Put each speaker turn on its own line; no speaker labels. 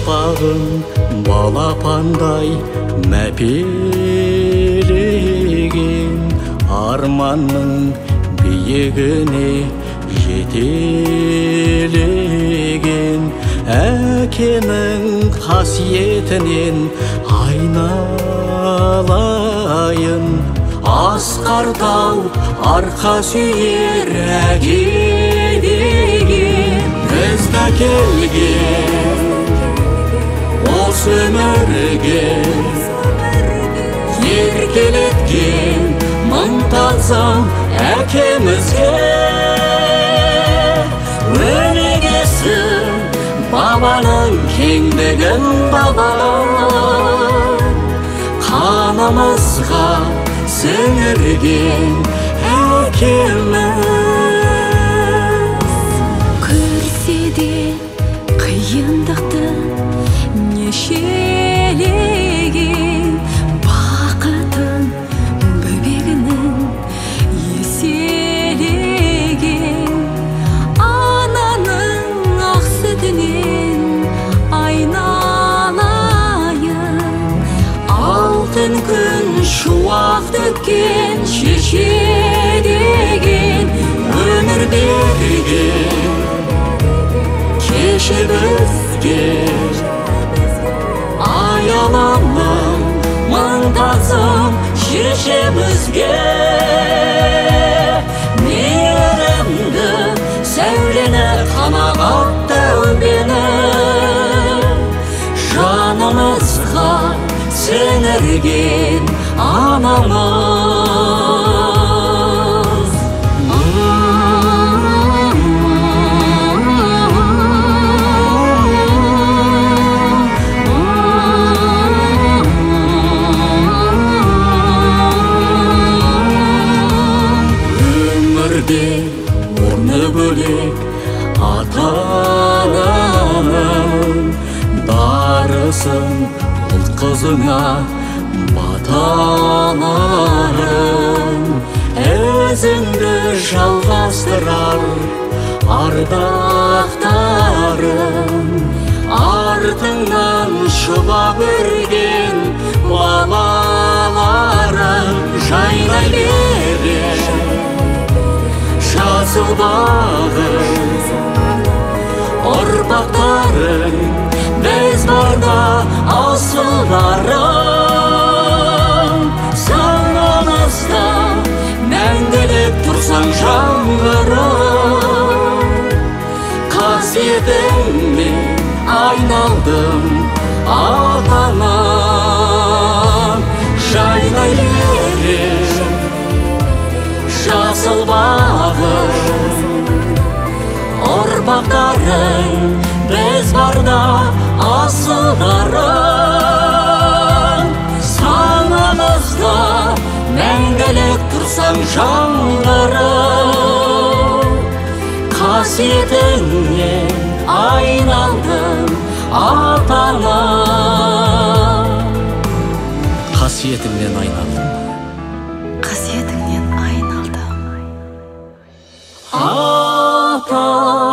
шақпағын балапандай мәпелеген, арманның биігіне жетелеген, әкенің қасиетінен айналайын. Асқар тау арқа сүйер әке деген, бізді келген осы өмірге еркелеткен мың тағзым әкемізге. Өнегесін бабаның кеңдігін бағалап, қанымызға сіңірген әкеміз.
Көрсе де қиындықты нешелеген, бақытын бөбегінің еселеген, ананың ақ сүтінен айналайын. Алтын күн шуақ төккен шеше деген, өмір берген кеше бізге. Аяламын мың тағзым шешемізге. Мейірімді сәулені қанағат тәубені, жанымызға сіңірген анамыз. Орны бөлек ата-ананың, дарысын ұл қызыңа баталарың. Өзіңді жалғастырар ардақтарың, артыңнан шұбап өрген балаларың. Жайнай берер жасыл бағың, ұрпақтарың біз барда асылдарың. Санамызда мәңгілік тұрсаң жаңғырып, қасиетіңмен айналдым атаңнан. Жайнай берер жасыл бағың, ұрпақтарың біз барда асылдарың. Санамызда мәңгілік тұрсаң жаңғырып, қасиетіңнен айналдым атаңа.
Қасиетіңнен айналдым,
қасиетіңнен айналдым
ата.